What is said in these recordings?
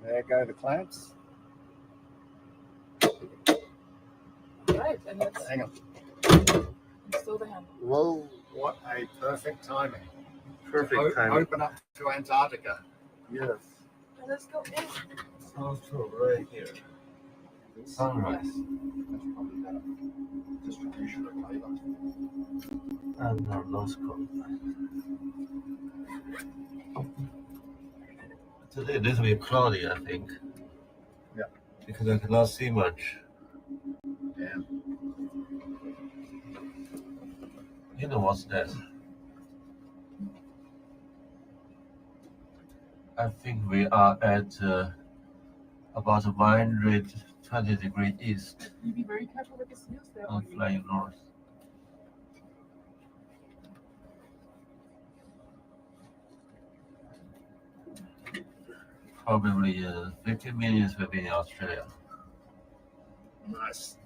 There go the clamps. Right, and it's Hang on. still the handle. Whoa, what a perfect timing. Perfect timing. Open up to Antarctica. Yes. Let's go in. South Shore right here. Sunrise. That's probably better. Distribution of flavor. And our lost code. Today a little bit cloudy, I think. Yeah. Because I cannot see much. Yeah. You know what's that? I think we are at about 120 degrees east You be very careful with the snails there. and flying north. Probably 15 minutes we'll be in Australia. Nice.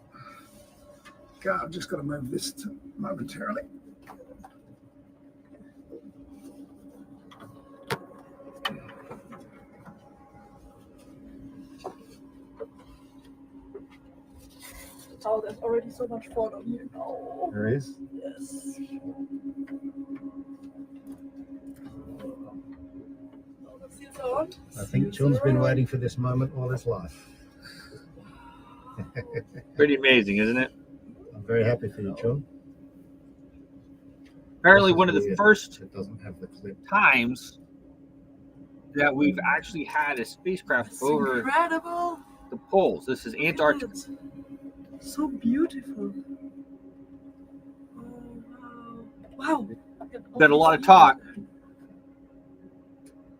God, I've just got to move this momentarily. Oh, there's already so much fun on here. Oh, There is. yes. Oh, the seals are on. I think John's been waiting for this moment all his life. Pretty amazing, isn't it? I'm very happy for you, John. Apparently, This is one of the weird. first It doesn't have the clip. times that we've actually had a spacecraft It's over incredible. the poles. This is Antarctica. Look at it. So beautiful. Oh, wow. Wow. Been a lot of talk,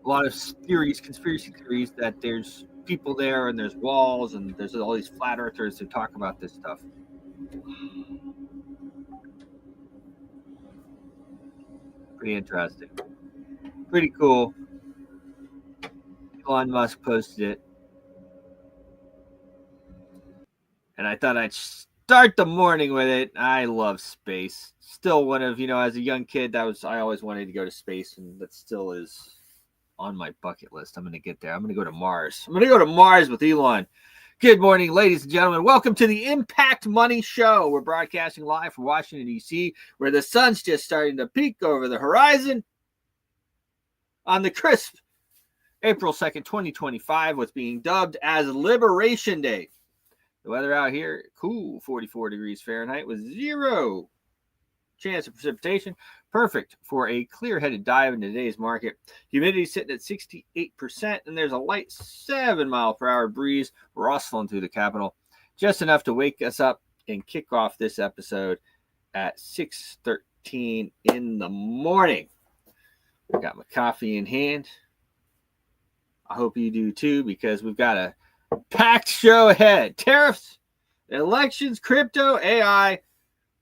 a lot of theories, conspiracy theories that there's people there and there's walls and there's all these flat earthers who talk about this stuff. Pretty interesting. Pretty cool. Elon Musk posted it. And I thought I'd start the morning with it. I love space. Still one of, as a young kid, I always wanted to go to space, and that still is on my bucket list. I'm going to get there. I'm going to go to Mars. I'm going to go to Mars with Elon. Good morning, ladies and gentlemen. Welcome to the Impact Money Show. We're broadcasting live from Washington, D.C., where the sun's just starting to peek over the horizon on the crisp April 2nd, 2025, what's being dubbed as Liberation Day. The weather out here, cool, 44 degrees Fahrenheit with 0 chance of precipitation. Perfect for a clear-headed dive into today's market. Humidity sitting at 68%, and there's a light 7-mile-per-hour breeze rustling through the capital. Just enough to wake us up and kick off this episode at 6:13 in the morning. I got my coffee in hand. I hope you do too, because we've got a packed show ahead. Tariffs, elections, crypto, AI,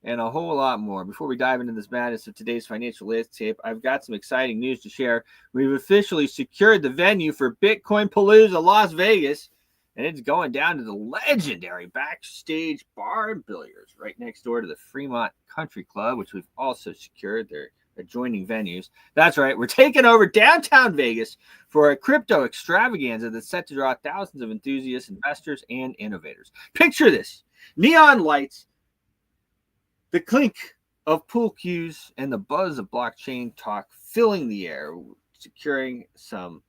and a whole lot more. Before we dive into this madness of today's financial landscape, I've got some exciting news to share. We've officially secured the venue for Bitcoin Palooza Las Vegas, and it's going down to the legendary Backstage Bar and Billiards right next door to the Fremont Country Club, which we've also secured their adjoining venues. That's right, we're taking over downtown Vegas for a crypto extravaganza that's set to draw thousands of enthusiasts, investors, and innovators. Picture this: neon lights, the clink of pool cues, and the buzz of blockchain talk filling the air, securing some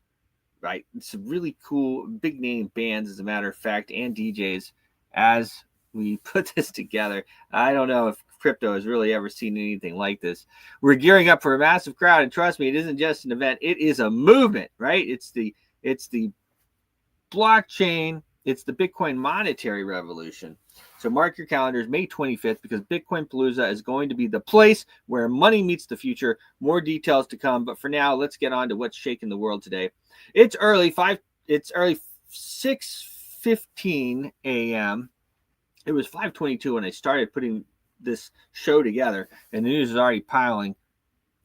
really cool big name bands, as a matter of fact, and DJs as we put this together. I don't know if crypto has really ever seen anything like this. We're gearing up for a massive crowd, and trust me, it isn't just an event, it is a movement, right? It's the blockchain, it's the Bitcoin monetary revolution. So mark your calendars, May 25th, because Bitcoin Palooza is going to be the place where money meets the future. More details to come, but for now, let's get on to what's shaking the world today. It's early 6:15 a.m. It was 5:22 when I started putting this show together, and the news is already piling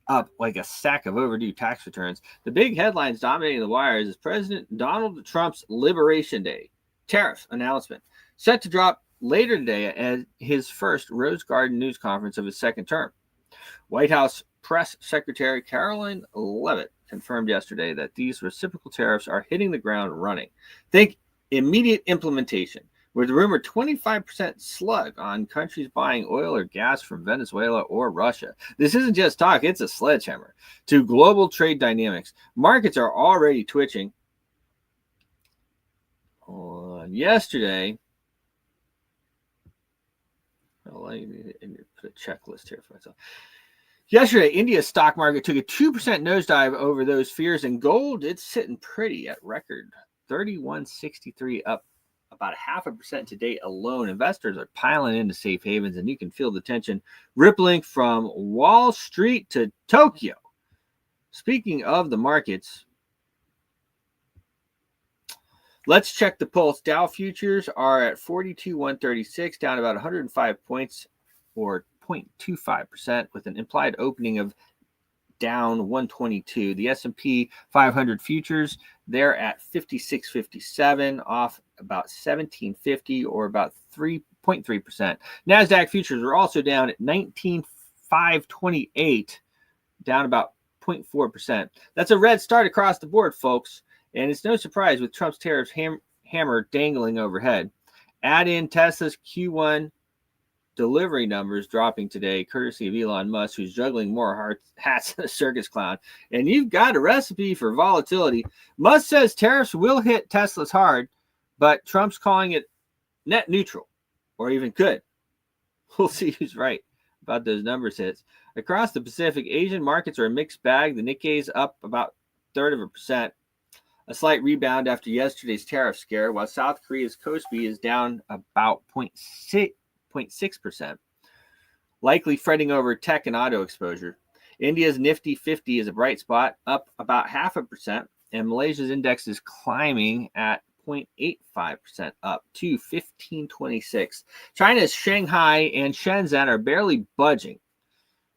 up like a sack of overdue tax returns. The big headlines dominating the wires is President Donald Trump's Liberation Day tariff announcement, set to drop later today at his first Rose Garden news conference of his second term. White House Press Secretary Caroline Leavitt confirmed yesterday that these reciprocal tariffs are hitting the ground running. Think immediate implementation, with the rumored 25% slug on countries buying oil or gas from Venezuela or Russia. This isn't just talk, it's a sledgehammer to global trade dynamics. Markets are already twitching. On yesterday, let me put a checklist here for myself. Yesterday, India's stock market took a 2% nosedive over those fears, and gold, it's sitting pretty at record 31.63, up about 0.5% today alone. Investors are piling into safe havens, and you can feel the tension rippling from Wall Street to Tokyo. Speaking of the markets, let's check the pulse. Dow futures are at 42,136, down about 105 points or 0.25%, with an implied opening of down 122. The S&P 500 futures, they're at 56.57, off about 1750 or about 3.3%. NASDAQ futures are also down at 19,528, down about 0.4%. That's a red start across the board, folks. And it's no surprise with Trump's tariffs hammer dangling overhead. Add in Tesla's Q1 delivery numbers dropping today, courtesy of Elon Musk, who's juggling more hats than a circus clown. And you've got a recipe for volatility. Musk says tariffs will hit Tesla's hard, but Trump's calling it net neutral, or even good. We'll see who's right about those numbers hits. Across the Pacific, Asian markets are a mixed bag. The Nikkei's up about 1/3%. A slight rebound after yesterday's tariff scare, while South Korea's Kospi is down about 0.6%, likely fretting over tech and auto exposure. India's Nifty 50 is a bright spot, up about 0.5%, and Malaysia's index is climbing at 0.85% up to 1526. China's Shanghai and Shenzhen are barely budging.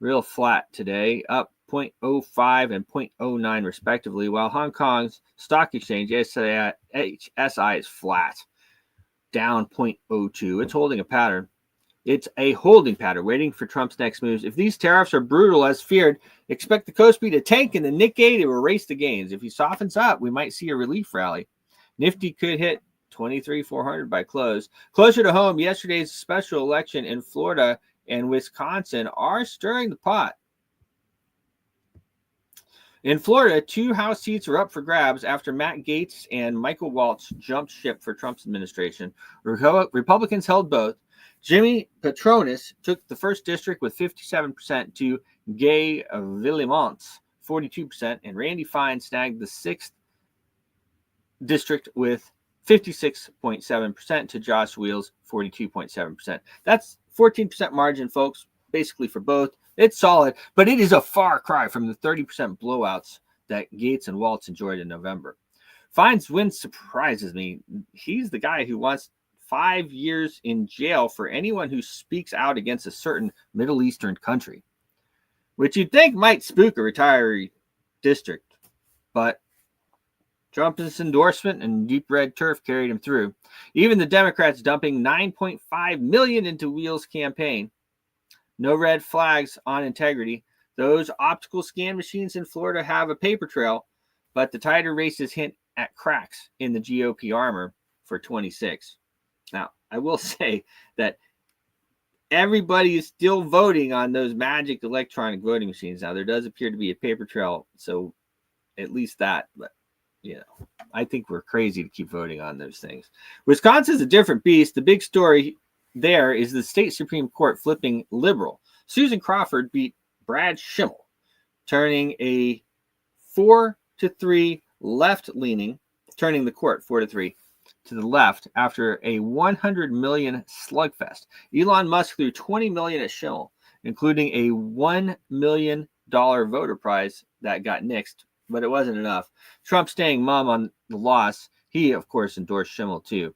Real flat today, up 0.05 and 0.09 respectively, while Hong Kong's stock exchange, HSI, is flat, down 0.02. It's holding a pattern. It's a holding pattern, waiting for Trump's next moves. If these tariffs are brutal as feared, expect the Kospi to tank and the Nikkei to erase the gains. If he softens up, we might see a relief rally. Nifty could hit 23,400 by close. Closer to home, yesterday's special election in Florida and Wisconsin are stirring the pot. In Florida, 2 House seats are up for grabs after Matt Gaetz and Michael Waltz jumped ship for Trump's administration. Republicans held both. Jimmy Patronis took the 1st district with 57% to Gay Villemont's 42%, and Randy Fine snagged the 6th district with 56.7% to Josh Wheels 42.7%. That's 14% margin, folks, basically for both. It's solid, but it is a far cry from the 30% blowouts that Gaetz and Waltz enjoyed in November. Fine's win surprises me. He's the guy who wants 5 years in jail for anyone who speaks out against a certain Middle Eastern country, which you'd think might spook a retiree district, but Trump's endorsement and deep red turf carried him through. Even the Democrats dumping $9.5 million into Wheels' campaign. No red flags on integrity. Those optical scan machines in Florida have a paper trail, but the tighter races hint at cracks in the GOP armor for 26. Now, I will say that everybody is still voting on those magic electronic voting machines. Now, there does appear to be a paper trail, so at least that, but I think we're crazy to keep voting on those things. Wisconsin's a different beast. The big story there is the state Supreme Court flipping liberal. Susan Crawford beat Brad Schimmel, turning a 4-3 left-leaning, turning the court 4-3 to the left after a $100 million slugfest. Elon Musk threw $20 million at Schimmel, including a $1 million voter prize that got nixed, but it wasn't enough. Trump staying mum on the loss. He, of course, endorsed Schimmel too,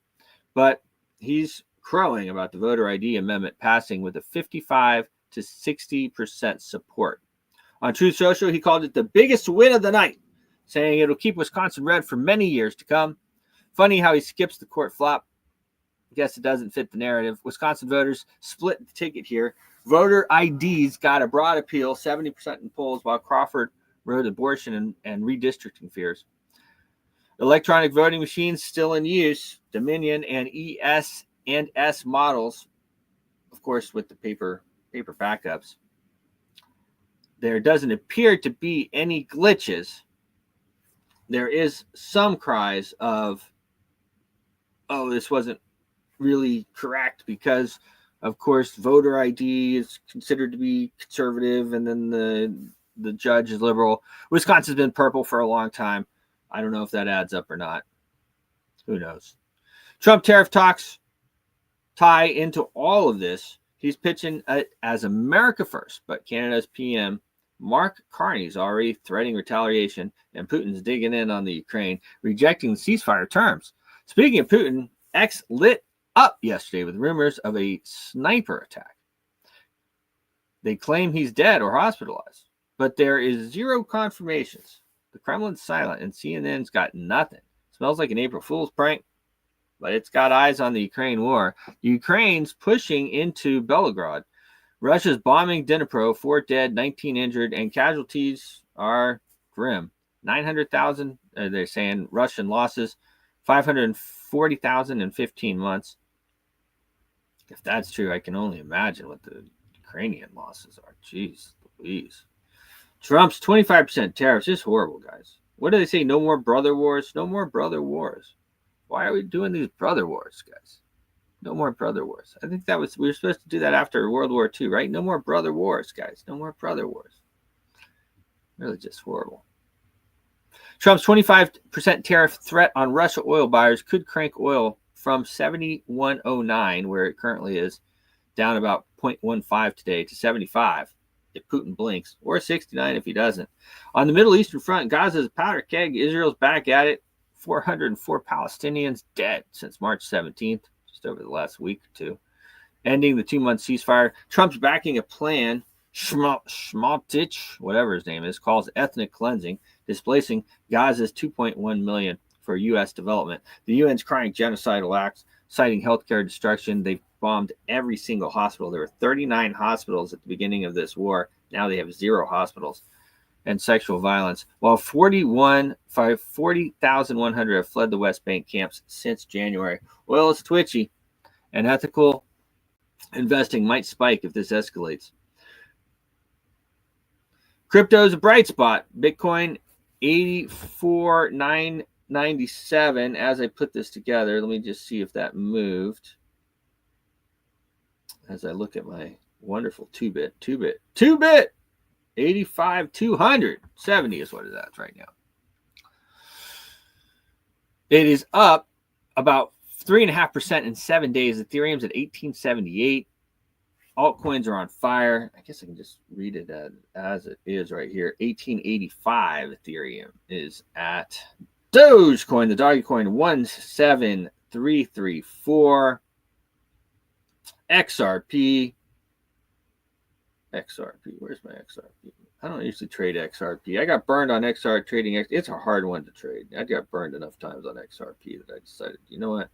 but he's crowing about the voter ID amendment passing with a 55 to 60% support. On Truth Social, he called it the biggest win of the night, saying it'll keep Wisconsin red for many years to come. Funny how he skips the court flop. Guess it doesn't fit the narrative. Wisconsin voters split the ticket here. Voter IDs got a broad appeal, 70% in polls, while Crawford road abortion and redistricting fears. Electronic voting machines still in use. Dominion and ES&S models, of course, with the paper backups. There doesn't appear to be any glitches. There is some cries of, oh, this wasn't really correct because, of course, voter ID is considered to be conservative, and then the judge is liberal. Wisconsin's been purple for a long time. I don't know if that adds up or not. Who knows? Trump tariff talks tie into all of this. He's pitching it as America first, but Canada's PM Mark Carney's already threatening retaliation, and Putin's digging in on the Ukraine, rejecting the ceasefire terms. Speaking of Putin, X lit up yesterday with rumors of a sniper attack. They claim he's dead or hospitalized, but there is zero confirmations. The Kremlin's silent, and CNN's got nothing. Smells like an April Fool's prank, but it's got eyes on the Ukraine war. Ukraine's pushing into Belgorod. Russia's bombing Dnipro, 4 dead, 19 injured, and casualties are grim. 900,000, they're saying Russian losses, 540,000 in 15 months. If that's true, I can only imagine what the Ukrainian losses are. Jeez Louise. Trump's 25% tariffs is horrible, guys. What do they say? No more brother wars? No more brother wars. Why are we doing these brother wars, guys? No more brother wars. I think we were supposed to do that after World War II, right? No more brother wars, guys. No more brother wars. Really just horrible. Trump's 25% tariff threat on Russia oil buyers could crank oil from 71.09, where it currently is, down about 0.15 today to 75 if Putin blinks, or 69 if he doesn't. On the Middle Eastern front, Gaza's a powder keg. Israel's back at it. 404 Palestinians dead since March 17th, just over the last week or two. Ending the 2-month ceasefire. Trump's backing a plan, Schmaltich, whatever his name is, calls ethnic cleansing, displacing Gaza's 2.1 million for U.S. development. The UN's crying genocidal acts, citing healthcare destruction. They've bombed every single hospital. There were 39 hospitals at the beginning of this war. Now they have 0 hospitals. And sexual violence, while 40,100 have fled the West Bank camps since January. Oil is twitchy, and ethical investing might spike if this escalates. Crypto is a bright spot. Bitcoin 84,997. As I put this together, let me just see if that moved. As I look at my wonderful 2-bit. 85,270 is what it is right now. It is up about 3.5% in 7 days. Ethereum's at 1878. Altcoins are on fire. I guess I can just read it as it is right here. 1885 Ethereum is at Dogecoin, the doggy coin, 17334. XRP, where's my XRP? I don't usually trade XRP. I got burned on XR trading. It's a hard one to trade. I got burned enough times on XRP that I decided, you know what?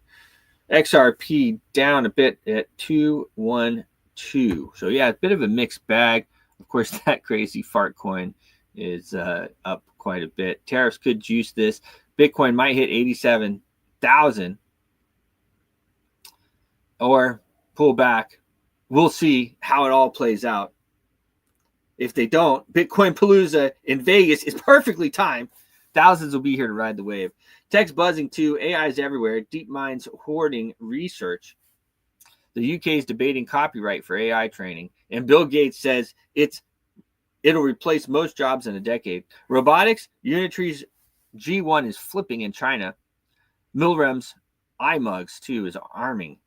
XRP down a bit at 212. So yeah, a bit of a mixed bag. Of course, that crazy fart coin is up quite a bit. Tariffs could juice this. Bitcoin might hit 87,000 or pull back. We'll see how it all plays out. If they don't, Bitcoin Palooza in Vegas is perfectly timed. Thousands will be here to ride the wave. Tech's buzzing too. AI is everywhere. DeepMind's hoarding research. The UK is debating copyright for AI training. And Bill Gates says it'll replace most jobs in a decade. Robotics, Unitree's G1 is flipping in China. Milrem's iMugs too is arming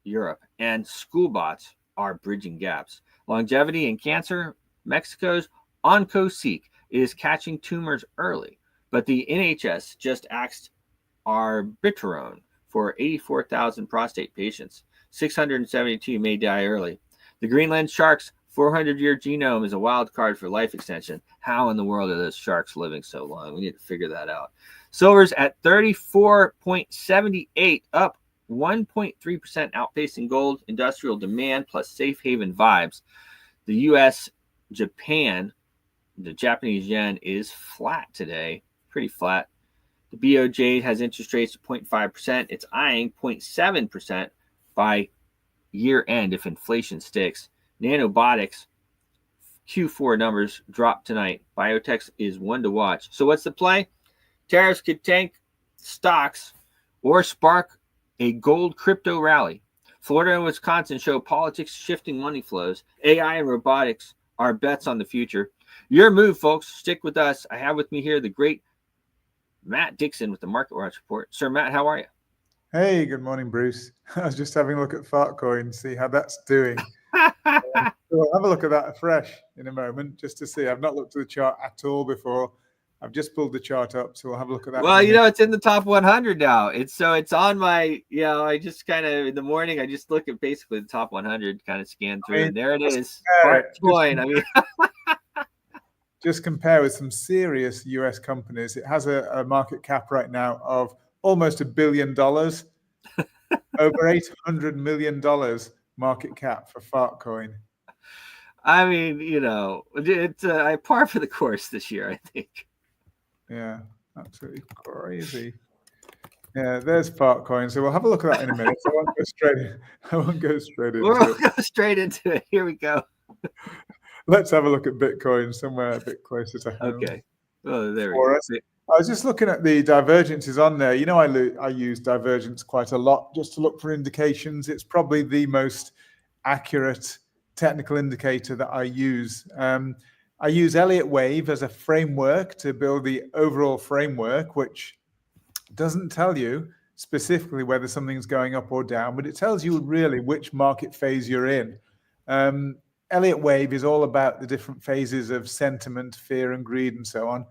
Europe. And schoolbots are bridging gaps. Longevity and cancer, Mexico's OncoSeq is catching tumors early, but the NHS just axed Arbitron for 84,000 prostate patients. 672 may die early. The Greenland shark's 400-year genome is a wild card for life extension. How in the world are those sharks living so long? We need to figure that out. Silver's at 34.78, up 1.3%, outpacing gold. Industrial demand plus safe haven vibes. The U.S., Japan The Japanese yen is flat today, pretty flat. The BOJ has interest rates of 0.5%. It's eyeing 0.7% by year end if inflation sticks. Nanobotics Q4 numbers drop tonight. Biotech is one to watch. So what's the play? Tariffs could tank stocks or spark a gold crypto rally. Florida and Wisconsin show politics shifting money flows. AI and robotics are bets on the future. Your move, folks. Stick with us. I have with me here the great Matt Dixon with the Market Watch Report. Sir Matt, how are you? Hey, good morning, Bruce. I was just having a look at Fartcoin, see how that's doing. We'll have a look at that afresh in a moment, just to see. I've not looked at the chart at all before. I've just pulled the chart up, so we'll have a look at that. Well, it's in the top 100 now. It's on my, I just kind of in the morning, I just look at basically the top 100, kind of scan through, and there it is. Fartcoin. Just compare with some serious US companies. It has a market cap right now of almost $1 billion, over $800 million market cap for Fartcoin. I mean, it's a par for the course this year, I think. Yeah, absolutely crazy. Yeah, there's Fartcoin. So we'll have a look at that in a minute. So I won't go straight into it. We'll go straight into it. Here we go. Let's have a look at Bitcoin somewhere a bit closer to home. Okay. Oh, there we go. I was just looking at the divergences on there. I use divergence quite a lot just to look for indications. It's probably the most accurate technical indicator that I use. I use Elliott Wave as a framework to build the overall framework, which doesn't tell you specifically whether something's going up or down, but it tells you really which market phase you're in. Elliott Wave is all about the different phases of sentiment, fear, and greed, and so on.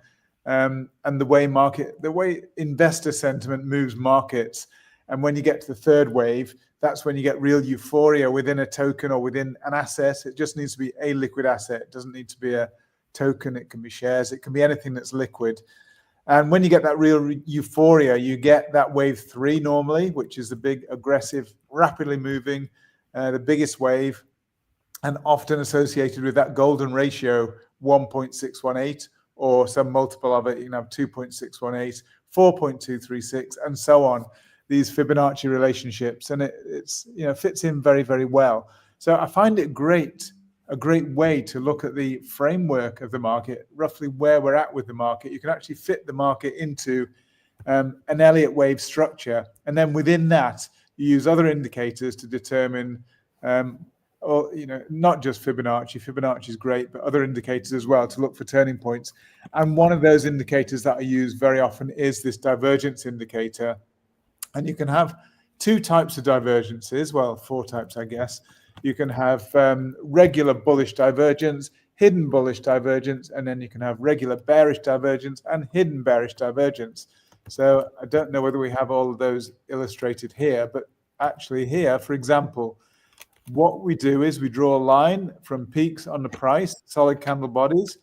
And the way investor sentiment moves markets. And when you get to the third wave, that's when you get real euphoria within a token or within an asset. It just needs to be a liquid asset. It doesn't need to be a token. It can be shares. It can be anything that's liquid. And when you get that real euphoria, you get that wave 3 normally, which is the big, aggressive, rapidly moving, the biggest wave, and often associated with that golden ratio 1.618, or some multiple of it. You can have 2.618, 4.236, and so on. These Fibonacci relationships, and it's fits in very, very well. So I find it a great way to look at the framework of the market, roughly where we're at with the market. You can actually fit the market into an Elliott Wave structure, and then within that, you use other indicators to determine, not just Fibonacci. Fibonacci is great, but other indicators as well to look for turning points. And one of those indicators that I use very often is this divergence indicator. And you can have 2 types of divergences. Well, 4 types, I guess. You can have regular bullish divergence, hidden bullish divergence, and then you can have regular bearish divergence and hidden bearish divergence. So I don't know whether we have all of those illustrated here, but actually here, for example, what we do is we draw a line from peaks on the price, solid candle bodies.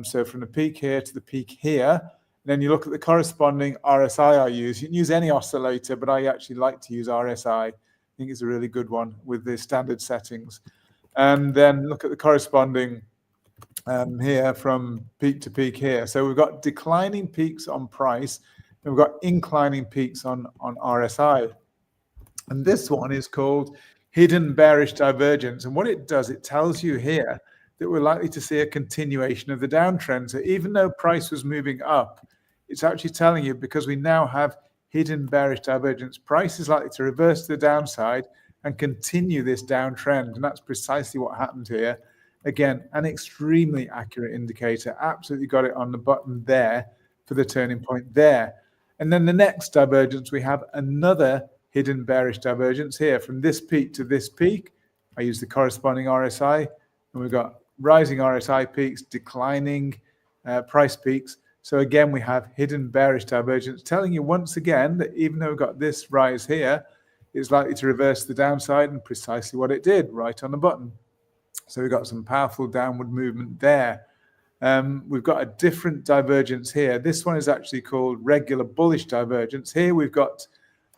So from the peak here to the peak here. Then you look at the corresponding RSI I use. You can use any oscillator, but I actually like to use RSI. I think it's a really good one with the standard settings. And then look at the corresponding here from peak to peak here. So we've got declining peaks on price, and we've got inclining peaks on RSI. And this one is called hidden bearish divergence. And what it does, it tells you here that we're likely to see a continuation of the downtrend. So even though price was moving up, it's actually telling you, because we now have hidden bearish divergence, price is likely to reverse to the downside and continue this downtrend. And that's precisely what happened here. Again, an extremely accurate indicator. Absolutely got it on the button there for the turning point there. And then the next divergence, we have another hidden bearish divergence here from this peak to this peak. I use the corresponding RSI, and we've got rising RSI peaks, declining price peaks. So again, we have hidden bearish divergence, telling you once again that even though we've got this rise here, it's likely to reverse the downside, and precisely what it did, right on the button. So we've got some powerful downward movement there. We've got a different divergence here. This one is actually called regular bullish divergence. Here we've got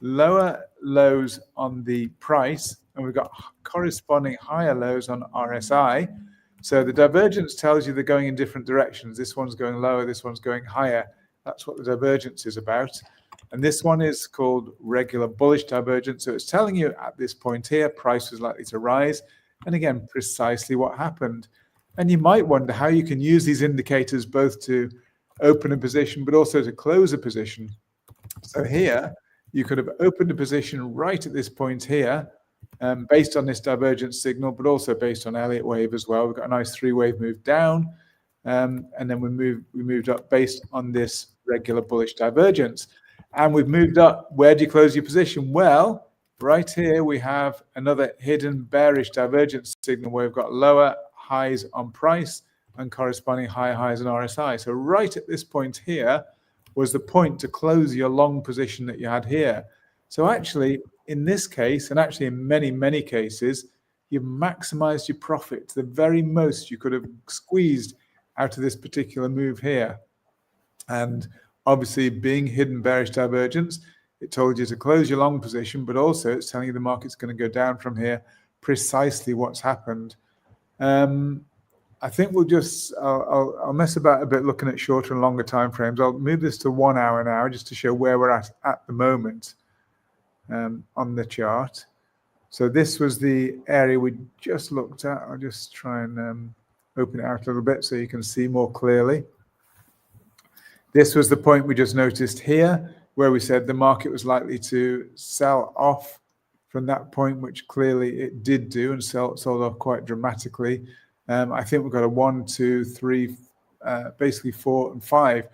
lower lows on the price, and we've got corresponding higher lows on RSI. So the divergence tells you they're going in different directions. This one's going lower, this one's going higher. That's what the divergence is about. And this one is called regular bullish divergence. So it's telling you at this point here, price was likely to rise. And again, precisely what happened. And you might wonder how you can use these indicators both to open a position, but also to close a position. So here, you could have opened a position right at this point here, based on this divergence signal, but also based on Elliott wave as well. We've got a nice 3-wave move down, and then we moved up based on this regular bullish divergence. And we've moved up. Where do you close your position? Well, right here we have another hidden bearish divergence signal where we've got lower highs on price and corresponding higher highs on RSI. So right at this point here was the point to close your long position that you had here. So actually, in this case, and actually in many, many cases, you've maximized your profit to the very most you could have squeezed out of this particular move here. And obviously, being hidden bearish divergence, it told you to close your long position, but also it's telling you the market's going to go down from here, precisely what's happened. I think we'll just, I'll mess about a bit looking at shorter and longer time frames. I'll move this to 1 hour now just to show where we're at the moment on the chart. So this was the area we just looked at. I'll just try and open it out a little bit so you can see more clearly. This was the point we just noticed here, where we said the market was likely to sell off from that point, which clearly it did do and sold off quite dramatically. I think we've got a 1, 2, 3, basically 4 and 5.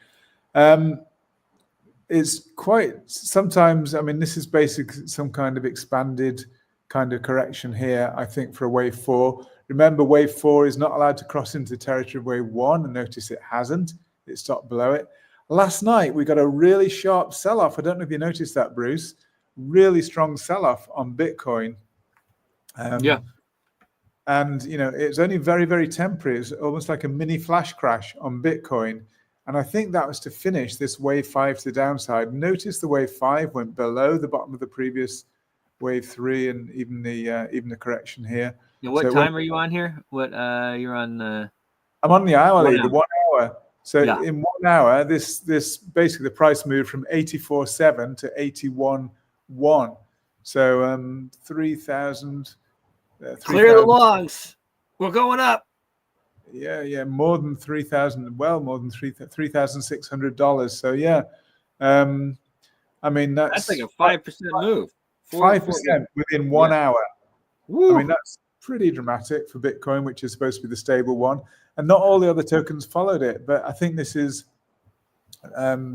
It's quite sometimes, I mean, this is basically some kind of expanded kind of correction here, I think, for a wave 4. Remember, wave 4 is not allowed to cross into the territory of wave 1, and notice it hasn't. It stopped below it. Last night, we got a really sharp sell-off. I don't know if you noticed that, Bruce. Really strong sell-off on Bitcoin. Yeah. And, you know, it's only very, very temporary. It's almost like a mini flash crash on Bitcoin. And I think that was to finish this wave 5 to the downside. Notice the wave 5 went below the bottom of the previous wave 3 and even the correction here. Now, what time are you on here? What you're on? I'm on the hourly, the 1 hour. So yeah. In 1 hour, this basically the price moved from 84.7 to 81.1. So 3,000. Clear the longs. We're going up. Yeah, more than 3,000. Well, more than $3,600. So yeah, I mean that's like a 5% move. 5% within 1 hour. Woo. I mean that's pretty dramatic for Bitcoin, which is supposed to be the stable one, and not all the other tokens followed it. But I think this is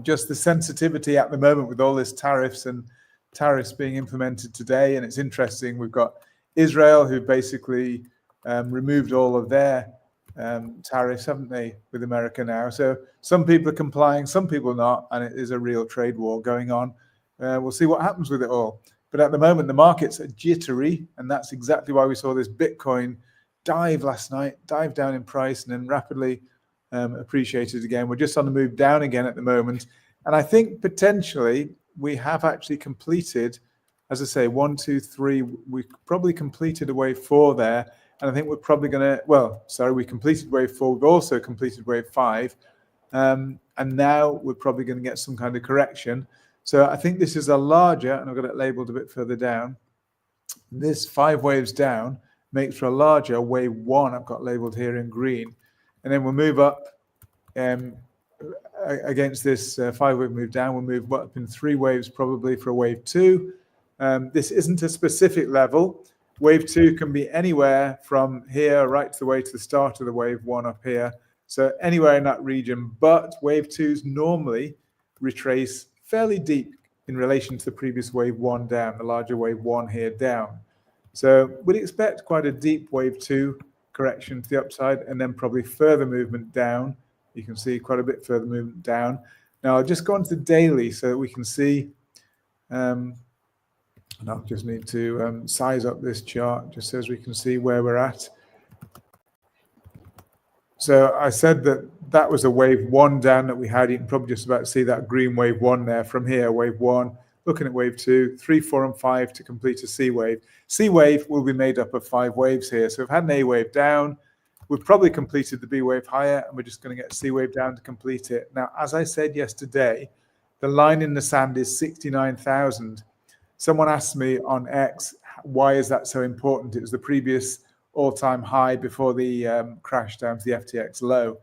just the sensitivity at the moment with all this tariffs being implemented today, and it's interesting. We've got Israel, who basically removed all of their tariffs, haven't they, with America now? So some people are complying, some people not, and it is a real trade war going on. We'll see what happens with it all. But at the moment, the markets are jittery, and that's exactly why we saw this Bitcoin dive last night, dive down in price, and then rapidly appreciated again. We're just on the move down again at the moment. And I think potentially we have actually completed, as I say, 1, 2, 3. We probably completed a wave 4 there. And I think we're probably going to, we completed wave 4. We've also completed wave 5. And now we're probably going to get some kind of correction. So I think this is a larger, and I've got it labeled a bit further down. This 5 waves down makes for a larger wave 1. I've got labeled here in green. And then we'll move up against this 5-wave move down. We'll move up in 3 waves probably for a wave 2. This isn't a specific level. Wave 2 can be anywhere from here right to the way to the start of the wave 1 up here. So anywhere in that region. But wave 2s normally retrace fairly deep in relation to the previous wave 1 down, the larger wave 1 here down. So we'd expect quite a deep wave 2 correction to the upside, and then probably further movement down. You can see quite a bit further movement down. Now I'll just go on to daily so that we can see, and I'll just need to size up this chart just so as we can see where we're at. So I said that was a wave 1 down that we had. You can probably just about see that green wave 1 there from here, wave 1, looking at wave 2, 3, 4, and 5 to complete a C wave. C wave will be made up of 5 waves here. So we've had an A wave down, We've probably completed the B wave higher, and we're just going to get C wave down to complete it. Now, as I said yesterday, the line in the sand is 69,000. Someone asked me on X, why is that so important? It was the previous all-time high before the crash down to the FTX low.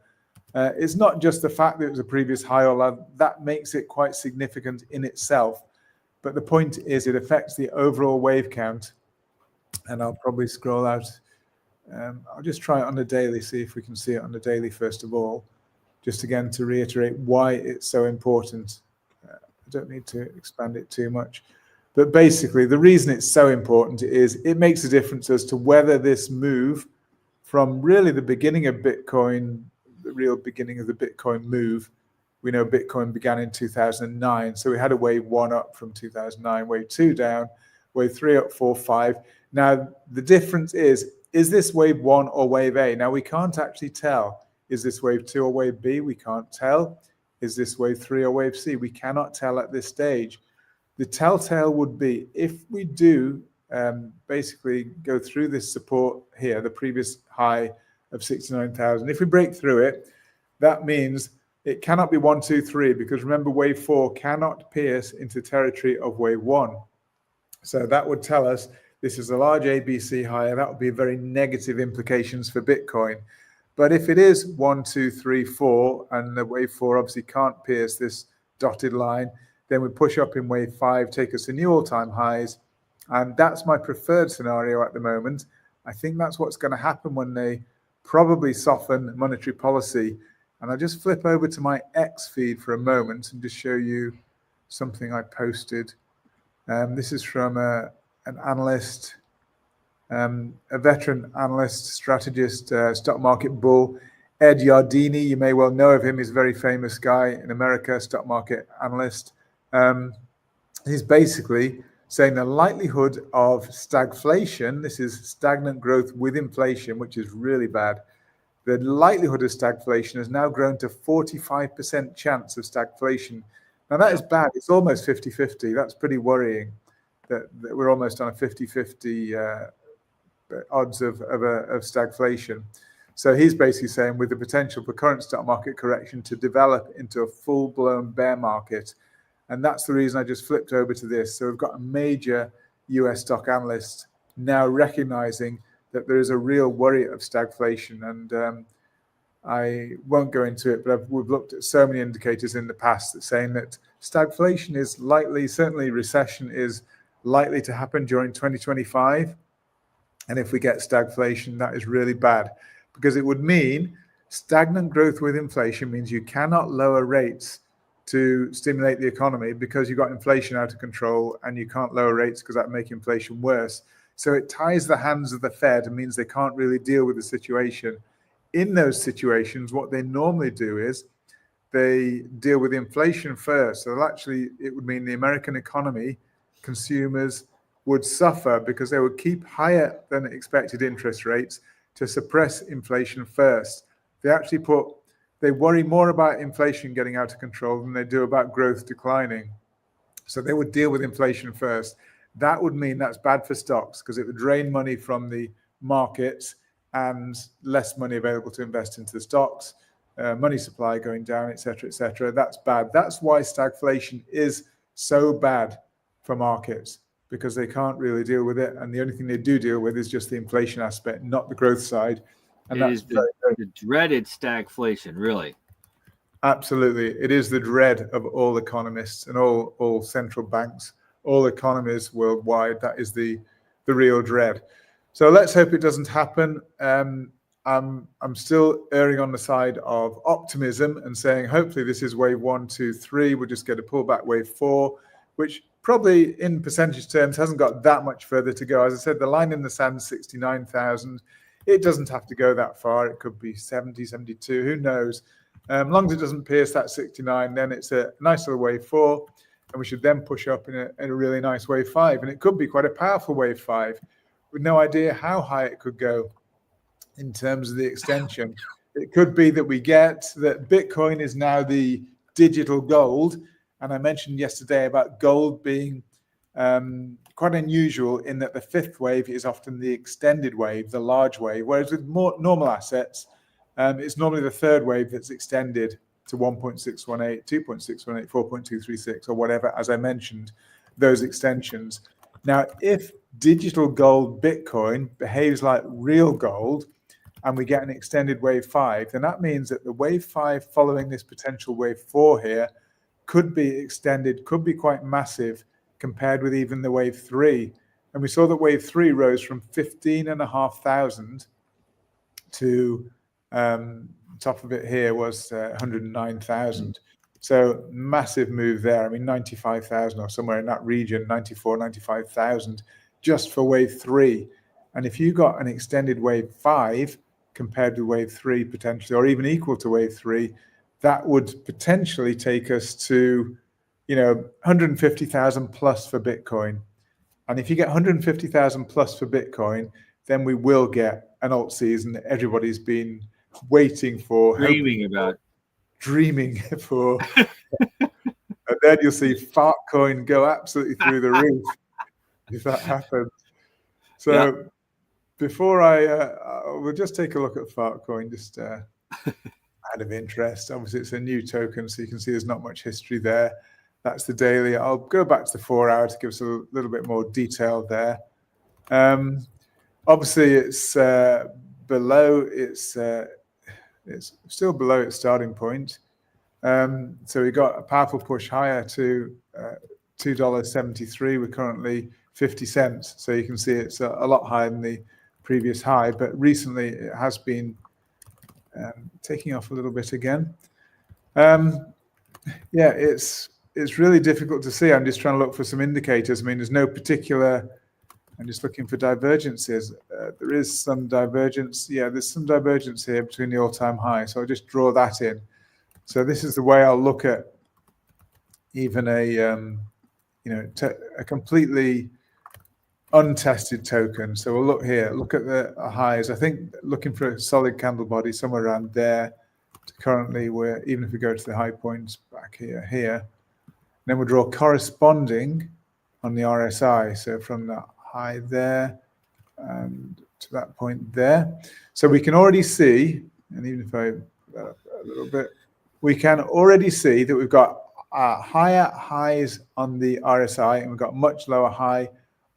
It's not just the fact that it was a previous high or low, that makes it quite significant in itself. But the point is it affects the overall wave count. And I'll probably scroll out. I'll just try it on the daily, see if we can see it on the daily first of all. Just again to reiterate why it's so important. I don't need to expand it too much. But basically, the reason it's so important is it makes a difference as to whether this move from really the beginning of Bitcoin, the real beginning of the Bitcoin move, we know Bitcoin began in 2009. So we had a wave 1 up from 2009, wave 2 down, wave 3 up, 4, 5. Now, the difference is this wave 1 or wave A? Now, we can't actually tell. Is this wave 2 or wave B? We can't tell. Is this wave 3 or wave C? We cannot tell at this stage. The telltale would be if we do basically go through this support here, the previous high of 69,000. If we break through it, that means it cannot be 1, 2, 3, because remember, wave 4 cannot pierce into territory of wave 1. So that would tell us this is a large ABC higher. That would be very negative implications for Bitcoin. But if it is 1, 2, 3, 4, and the wave 4 obviously can't pierce this dotted line, then we push up in wave 5, take us to new all-time highs. And that's my preferred scenario at the moment. I think that's what's going to happen when they probably soften monetary policy. And I'll just flip over to my X feed for a moment and just show you something I posted. This is from an analyst, a veteran analyst, strategist, stock market bull, Ed Yardeni. You may well know of him. He's a very famous guy in America, stock market analyst. He's basically saying the likelihood of stagflation, this is stagnant growth with inflation, which is really bad. The likelihood of stagflation has now grown to 45% chance of stagflation. Now that is bad. It's almost 50-50. That's pretty worrying that we're almost on a 50-50 odds of stagflation. So he's basically saying with the potential for current stock market correction to develop into a full-blown bear market. And that's the reason I just flipped over to this. So we've got a major US stock analyst now recognizing that there is a real worry of stagflation. And I won't go into it, but we've looked at so many indicators in the past that saying that stagflation is likely, certainly recession is likely to happen during 2025. And if we get stagflation, that is really bad because it would mean stagnant growth with inflation means you cannot lower rates to stimulate the economy because you've got inflation out of control and you can't lower rates because that would make inflation worse. So it ties the hands of the Fed and means they can't really deal with the situation. In those situations, what they normally do is they deal with inflation first. So actually, it would mean the American economy, consumers would suffer because they would keep higher than expected interest rates to suppress inflation first. They worry more about inflation getting out of control than they do about growth declining. So they would deal with inflation first. That would mean that's bad for stocks because it would drain money from the markets and less money available to invest into the stocks, money supply going down, et cetera, et cetera. That's bad. That's why stagflation is so bad for markets because they can't really deal with it. And the only thing they do deal with is just the inflation aspect, not the growth side. And it is the dreaded stagflation, really. Absolutely. It is the dread of all economists and all central banks, all economies worldwide. That is the real dread. So let's hope it doesn't happen. I'm still erring on the side of optimism and saying hopefully this is wave 1, 2, 3. We'll just get a pullback wave 4, which probably in percentage terms hasn't got that much further to go. As I said, the line in the sand is 69,000. It doesn't have to go that far. It could be 70, 72, who knows? As long as it doesn't pierce that 69, then it's a nice little wave 4, and we should then push up in a really nice wave 5. And it could be quite a powerful wave 5 with no idea how high it could go in terms of the extension. It could be that we get that Bitcoin is now the digital gold. And I mentioned yesterday about gold being quite unusual in that the fifth wave is often the extended wave, the large wave, whereas with more normal assets, it's normally the third wave that's extended to 1.618, 2.618, 4.236, or whatever, as I mentioned, those extensions. Now, if digital gold Bitcoin behaves like real gold and we get an extended wave 5, then that means that the wave 5 following this potential wave 4 here could be extended, could be quite massive compared with even the wave 3. And we saw that wave 3 rose from 15,500 to top of it here was 109,000. So massive move there. I mean, 95,000 or somewhere in that region, 94, 95,000 just for wave 3. And if you got an extended wave 5 compared to wave 3 potentially, or even equal to wave 3, that would potentially take us to, 150,000 plus for Bitcoin. And if you get 150,000 plus for Bitcoin, then we will get an alt season that everybody's been waiting for, dreaming for. And then you'll see Fartcoin go absolutely through the roof if that happens. So before we'll just take a look at Fartcoin, just out of interest. Obviously, it's a new token, so you can see there's not much history there. That's the daily. I'll go back to the 4 hour to give us a little bit more detail there. Obviously, it's below. It's still below its starting point. So we got a powerful push higher to $2.73. We're currently 50 cents. So you can see it's a lot higher than the previous high. But recently, it has been taking off a little bit again. It's really difficult to see. I'm just trying to look for some indicators. I mean, there's no particular. I'm just looking for divergences. There is some divergence. Yeah, there's some divergence here between the all-time high. So I'll just draw that in. So this is the way I'll look at even a completely untested token. So we'll look here. Look at the highs. I think looking for a solid candle body somewhere around there. Currently, we're even if we go to the high points back here. Then we'll draw corresponding on the RSI. So from the high there and to that point there. So we can already see, and even if I a little bit, we can already see that we've got higher highs on the RSI and we've got much lower high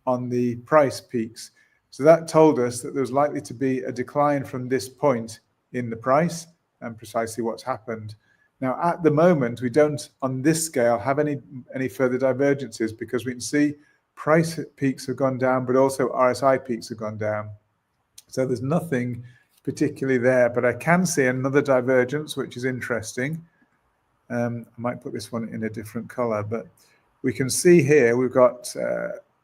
on the price peaks. So that told us that there was likely to be a decline from this point in the price, and precisely what's happened. Now, at the moment, we don't, on this scale, have any further divergences because we can see price peaks have gone down, but also RSI peaks have gone down. So there's nothing particularly there, but I can see another divergence, which is interesting. I might put this one in a different color, but we can see here we've got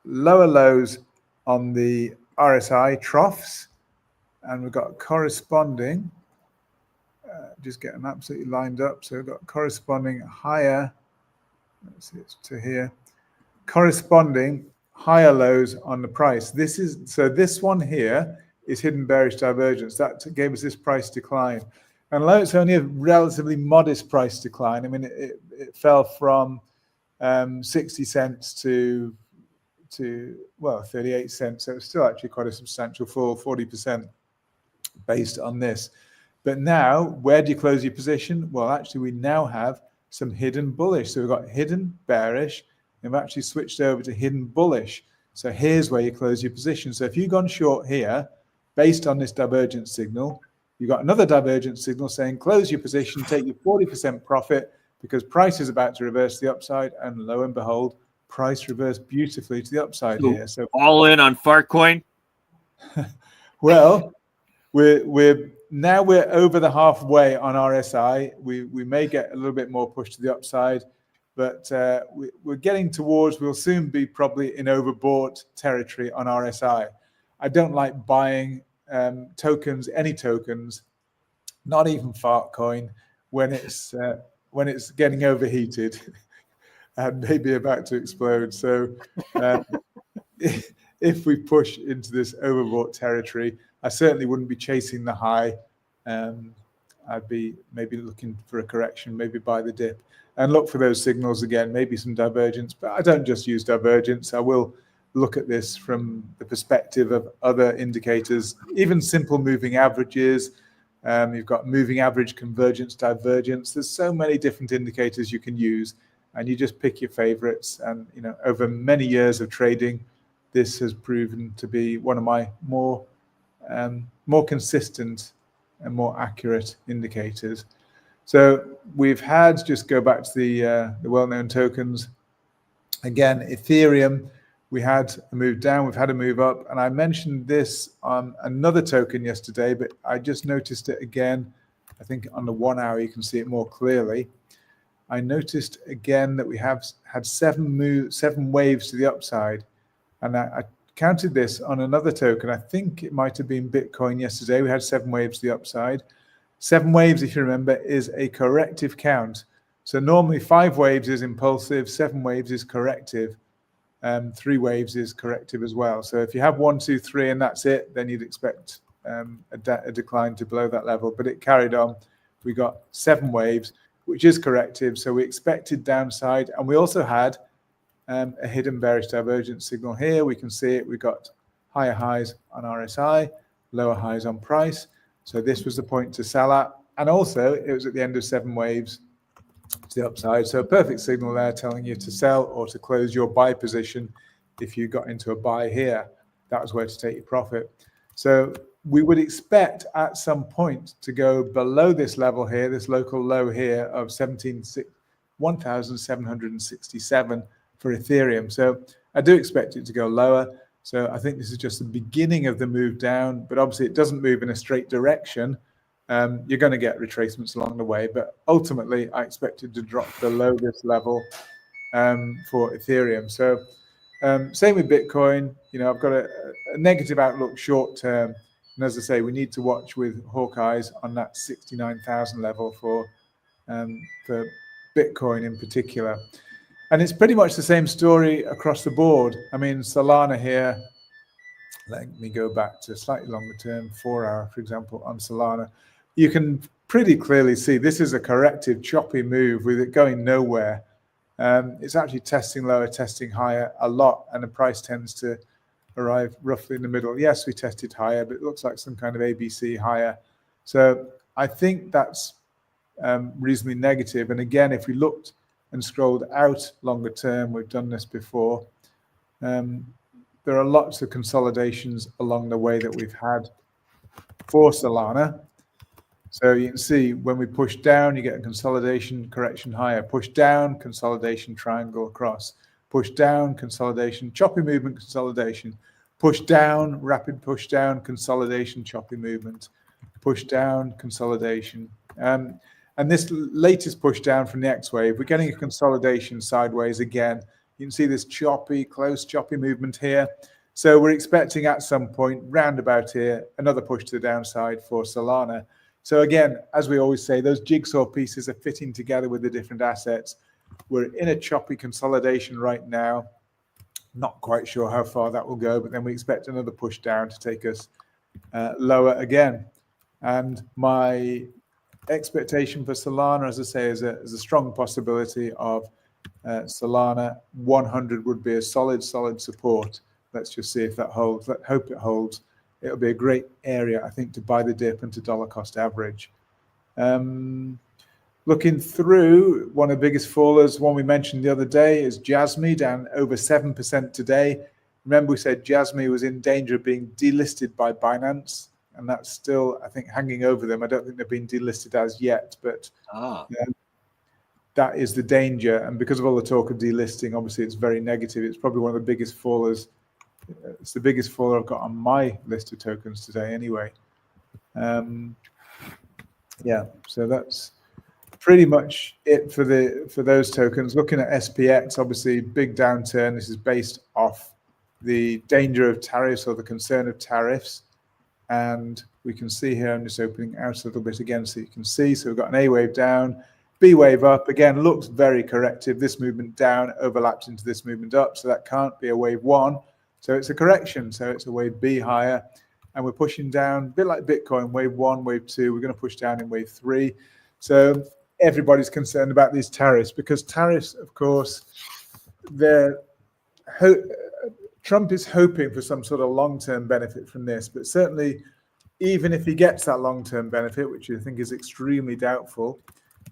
lower lows on the RSI troughs, and we've got corresponding, just get them absolutely lined up. So we've got corresponding higher, let's see, it's to here, corresponding higher lows on the price. This one here is hidden bearish divergence. That gave us this price decline. And although it's only a relatively modest price decline, I mean, it fell from 60 cents to 38 cents. So it's still actually quite a substantial fall, 40% based on this. But now, where do you close your position? Well, actually, we now have some hidden bullish. So we've got hidden bearish, and we've actually switched over to hidden bullish. So here's where you close your position. So if you've gone short here, based on this divergence signal, you've got another divergence signal saying close your position, take your 40% profit because price is about to reverse the upside, and lo and behold, price reversed beautifully to the upside here. So all in on Fartcoin. Well, we're over the halfway on RSI. We may get a little bit more push to the upside, but we're getting towards. We'll soon be probably in overbought territory on RSI. I don't like buying tokens, any tokens, not even Fartcoin, when it's getting overheated and maybe about to explode. So if we push into this overbought territory, I certainly wouldn't be chasing the high. I'd be maybe looking for a correction, maybe buy the dip and look for those signals again, maybe some divergence. But I don't just use divergence. I will look at this from the perspective of other indicators, even simple moving averages. You've got moving average, convergence, divergence. There's so many different indicators you can use, and you just pick your favorites. And over many years of trading, this has proven to be one of my more consistent and more accurate indicators. So we've had, just go back to the well-known tokens. Again, Ethereum, we had a move down, we've had a move up, and I mentioned this on another token yesterday, but I just noticed it again. I think on the 1 hour you can see it more clearly. I noticed again that we have had seven waves to the upside, and I counted this on another token. I think it might have been Bitcoin yesterday. We had 7 waves to the upside. 7 waves, if you remember, is a corrective count. So normally 5 waves is impulsive, 7 waves is corrective, 3 waves is corrective as well. So if you have 1, 2, 3 and that's it, then you'd expect a decline to below that level. But it carried on. We got 7 waves, which is corrective. So we expected downside, and we also had a hidden bearish divergence signal here. We can see it. We got higher highs on RSI, lower highs on price. So this was the point to sell at. And also it was at the end of 7 waves to the upside. So a perfect signal there telling you to sell or to close your buy position. If you got into a buy here, that was where to take your profit. So we would expect at some point to go below this level here, this local low here of 1,767 for Ethereum. So I do expect it to go lower. So I think this is just the beginning of the move down, but obviously it doesn't move in a straight direction. You're going to get retracements along the way, but ultimately I expect it to drop below this level for Ethereum. So same with Bitcoin. I've got a negative outlook short term, and as I say, we need to watch with hawk eyes on that 69,000 level for Bitcoin in particular. And it's pretty much the same story across the board. I mean, Solana here, let me go back to slightly longer term, 4 hour, for example, on Solana. You can pretty clearly see this is a corrective, choppy move with it going nowhere. It's actually testing lower, testing higher a lot, and the price tends to arrive roughly in the middle. Yes, we tested higher, but it looks like some kind of ABC higher. So I think that's reasonably negative. And again, if we looked and scrolled out longer term, we've done this before, there are lots of consolidations along the way that we've had for Solana. So you can see when we push down, you get a consolidation, correction higher, push down, consolidation, triangle across, push down, consolidation, choppy movement, consolidation, push down, rapid push down, consolidation, choppy movement, push down, consolidation. And this latest push down from the X wave, we're getting a consolidation sideways again. You can see this choppy, close, choppy movement here. So we're expecting at some point, round about here, another push to the downside for Solana. So again, as we always say, those jigsaw pieces are fitting together with the different assets. We're in a choppy consolidation right now. Not quite sure how far that will go, but then we expect another push down to take us lower again. And my expectation for Solana, as I say, is a strong possibility of Solana 100 would be a solid support. Let's just see if that holds. Let's hope it holds. It'll be a great area, I think, to buy the dip and to dollar cost average. Looking through, one of the biggest fallers, one we mentioned the other day, is Jasmy, down over 7% today. Remember, we said Jasmy was in danger of being delisted by Binance, and that's still, I think, hanging over them. I don't think they've been delisted as yet, but that is the danger. And because of all the talk of delisting, obviously it's very negative. It's probably one of the biggest fallers. It's the biggest faller I've got on my list of tokens today anyway. Yeah, so that's pretty much it for those tokens. Looking at SPX, obviously big downturn. This is based off the danger of tariffs or the concern of tariffs. And we can see here, I'm just opening out a little bit again so you can see. So we've got an A wave down, B wave up. Again, looks very corrective. This movement down overlaps into this movement up. So that can't be a wave 1. So it's a correction. So it's a wave B higher. And we're pushing down, a bit like Bitcoin, wave 1, wave 2. We're going to push down in wave 3. So everybody's concerned about these tariffs because tariffs, of course, they're Trump is hoping for some sort of long-term benefit from this, but certainly even if he gets that long-term benefit, which I think is extremely doubtful,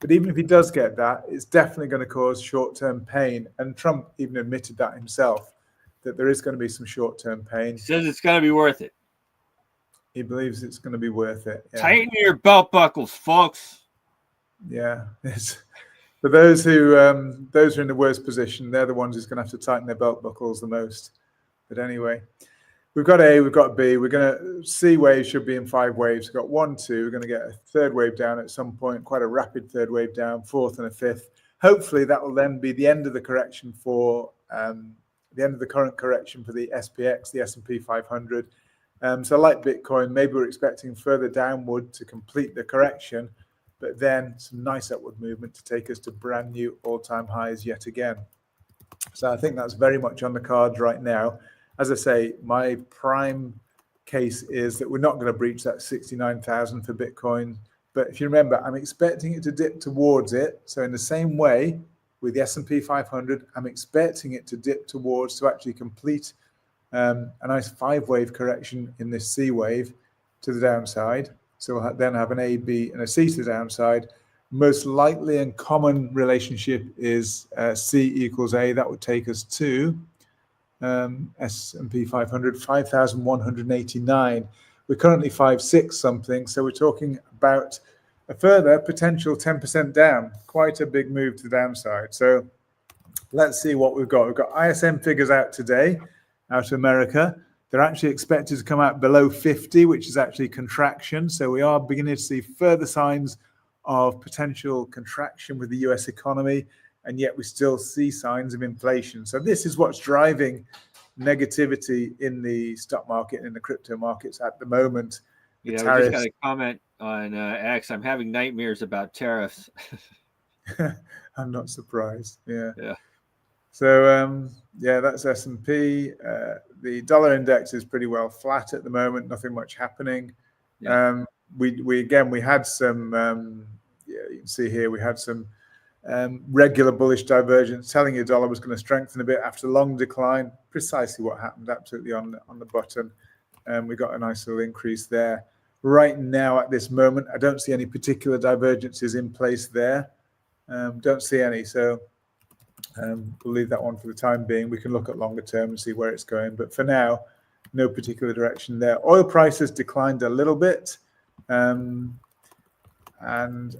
but even if he does get that, it's definitely going to cause short-term pain. And Trump even admitted that himself, that there is going to be some short-term pain. He says it's going to be worth it. He believes it's going to be worth it. Yeah. Tighten your belt buckles, folks. Yeah. For those who are in the worst position, they're the ones who's going to have to tighten their belt buckles the most. But anyway, we've got A, we've got B. We're going to C wave should be in 5 waves. We've got 1, 2. We're going to get a third wave down at some point, quite a rapid third wave down, fourth and a fifth. Hopefully that will then be the end of the correction for the end of the current correction for the SPX, the S&P 500. So like Bitcoin, maybe we're expecting further downward to complete the correction, but then some nice upward movement to take us to brand new all-time highs yet again. So I think that's very much on the cards right now. As I say, my prime case is that we're not going to breach that 69,000 for Bitcoin. But if you remember, I'm expecting it to dip towards it. So in the same way with the S&P 500, I'm expecting it to dip towards to actually complete a nice 5-wave correction in this C wave to the downside. So we'll then have an A, B, and a C to the downside. Most likely and common relationship is C equals A. That would take us to S&P 500, 5,189. We're currently 5.6 something. So we're talking about a further potential 10% down. Quite a big move to the downside. So let's see what we've got. We've got ISM figures out today, out of America. They're actually expected to come out below 50, which is actually contraction. So we are beginning to see further signs of potential contraction with the US economy, and yet we still see signs of inflation. So this is what's driving negativity in the stock market and in the crypto markets at the moment. We just got a comment on X. I'm having nightmares about tariffs. I'm not surprised. Yeah. Yeah. So yeah, that's S&P. The dollar index is pretty well flat at the moment. Nothing much happening. Yeah. We had some. Yeah, you can see here we had some regular bullish divergence, telling you the dollar was going to strengthen a bit after a long decline. Precisely what happened, absolutely on the button. We got a nice little increase there. Right now, at this moment, I don't see any particular divergences in place there. Don't see any. So we'll leave that one for the time being. We can look at longer term and see where it's going. But for now, no particular direction there. Oil prices declined a little bit. And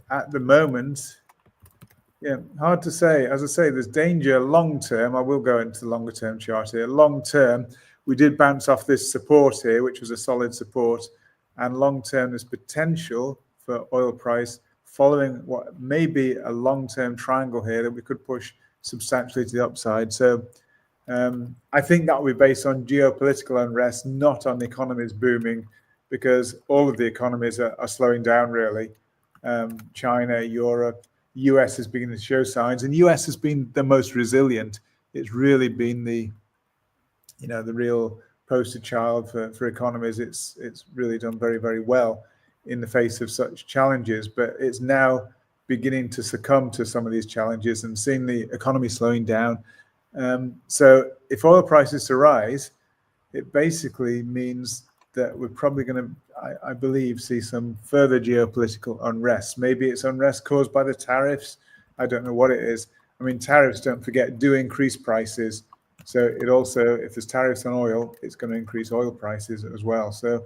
at the moment, yeah, hard to say. As I say, there's danger long term. I will go into the longer term chart here. Long term, we did bounce off this support here, which was a solid support. And long term, there's potential for oil price following what may be a long-term triangle here that we could push substantially to the upside. So I think that will be based on geopolitical unrest, not on the economies booming, because all of the economies are slowing down really. China, Europe, US is beginning to show signs, and US has been the most resilient. It's really been the real poster child for economies. It's really done very, very well in the face of such challenges, but it's now beginning to succumb to some of these challenges and seeing the economy slowing down. So if oil prices to rise, it basically means that we're probably going to, I believe, see some further geopolitical unrest. Maybe it's unrest caused by the tariffs. I don't know what it is. I mean, tariffs, don't forget, do increase prices. So it also, if there's tariffs on oil, it's going to increase oil prices as well. So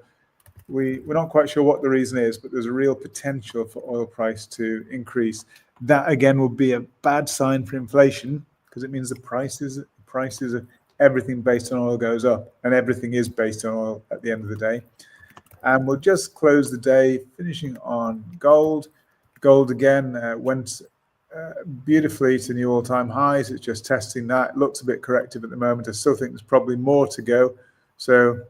we're not quite sure what the reason is, but there's a real potential for oil price to increase. That again will be a bad sign for inflation, because it means the prices of everything based on oil goes up, and everything is based on oil at the end of the day. And we'll just close the day finishing on gold. Gold again went beautifully to new all-time highs. It's just testing that. It looks a bit corrective at the moment. I still think there's probably more to go. So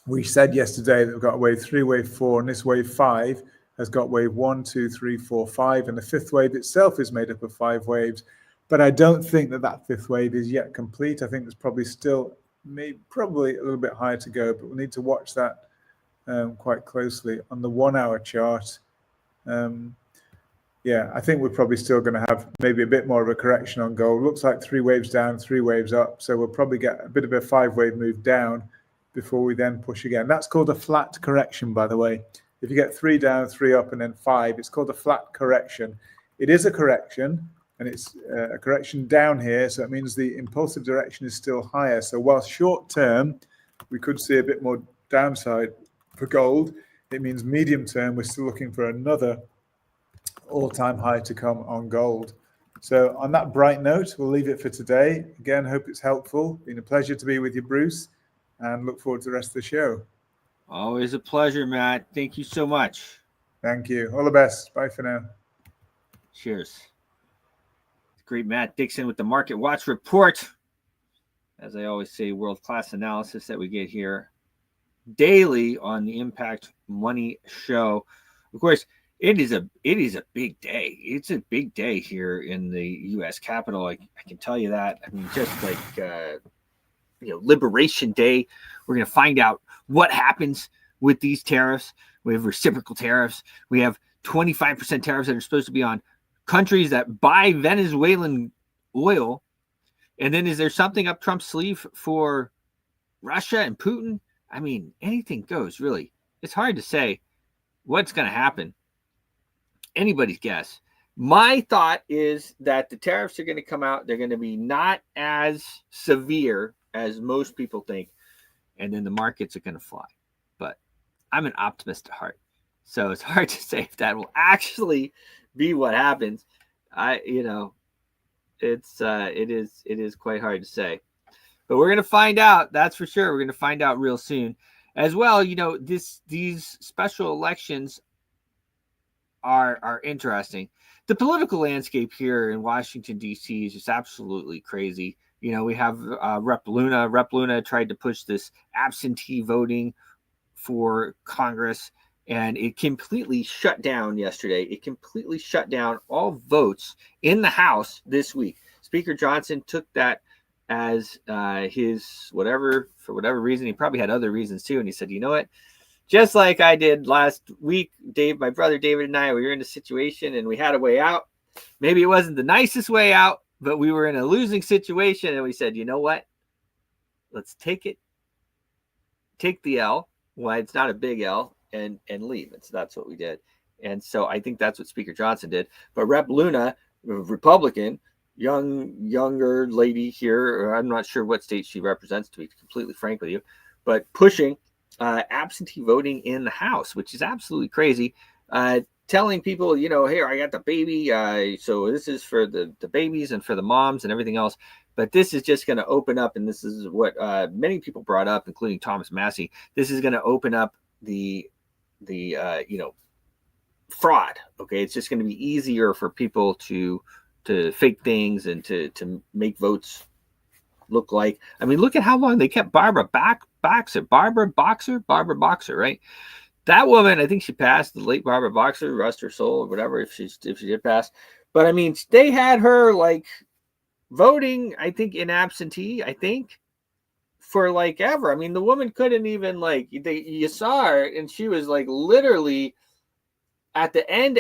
we said yesterday that we've got wave 3, wave 4, and this wave 5 has got wave 1, 2, 3, 4, 5, and the fifth wave itself is made up of 5 waves. But I don't think that fifth wave is yet complete. I think there's probably still probably a little bit higher to go, but we'll need to watch that quite closely on the 1 hour chart. yeah, I think we're probably still going to have maybe a bit more of a correction on gold. Looks like 3 waves down, 3 waves up. So we'll probably get a bit of a 5-wave move down before we then push again. That's called a flat correction, by the way. If you get 3 down, 3 up, and then 5, it's called a flat correction. It is a correction, and it's a correction down here. So it means the impulsive direction is still higher. So while short term, we could see a bit more downside for gold, it means medium term, we're still looking for another all-time high to come on gold. So on that bright note, we'll leave it for today. Again, hope it's helpful. Been a pleasure to be with you, Bruce, and look forward to the rest of the show. Always a pleasure, Matt. Thank you so much. Thank you. All the best. Bye for now. Cheers. Great Matt Dixon with the Market Watch Report. As I always say, world-class analysis that we get here daily on the Impact Money Show. Of course, it is a big day. It's a big day here in the U.S. Capitol. I can tell you that. I mean, just like Liberation Day, we're going to find out what happens with these tariffs. We have reciprocal tariffs. We have 25% tariffs that are supposed to be on countries that buy Venezuelan oil. And then is there something up Trump's sleeve for Russia and Putin? I mean, anything goes, really. It's hard to say what's going to happen. Anybody's guess. My thought is that the tariffs are going to come out. They're going to be not as severe as most people think. And then the markets are going to fly. But I'm an optimist at heart. So it's hard to say if that will actually be what happens. It is quite hard to say. But we're going to find out. That's for sure. We're going to find out real soon. As well, these special elections are interesting. The political landscape here in Washington, D.C. is just absolutely crazy. We have Rep. Luna. Rep. Luna tried to push this absentee voting for Congress, and it completely shut down yesterday. It completely shut down all votes in the House this week. Speaker Johnson took that as his whatever, for whatever reason. He probably had other reasons too, and he said, you know what? Just like I did last week, Dave, my brother David and I, we were in a situation and we had a way out. Maybe it wasn't the nicest way out, but we were in a losing situation. And we said, you know what? Let's take it. Take the L. Well, it's not a big L, and leave. And so that's what we did. And so I think that's what Speaker Johnson did. But Rep. Luna, Republican, younger lady here, I'm not sure what state she represents, to be completely frank with you, but pushing absentee voting in the House, which is absolutely crazy. Telling people, here, I got the baby. So this is for the babies and for the moms and everything else. But this is just going to open up, and this is what many people brought up, including Thomas Massey. This is going to open up the fraud. Okay, it's just going to be easier for people to fake things and to make votes look like. I mean, look at how long they kept Barbara Boxer, right? That woman, I think she passed, the late Barbara Boxer, rest her soul or whatever, if she did pass. But I mean, they had her like voting, I think, in absentee, for like ever. I mean, the woman couldn't even you saw her and she was like literally at the end,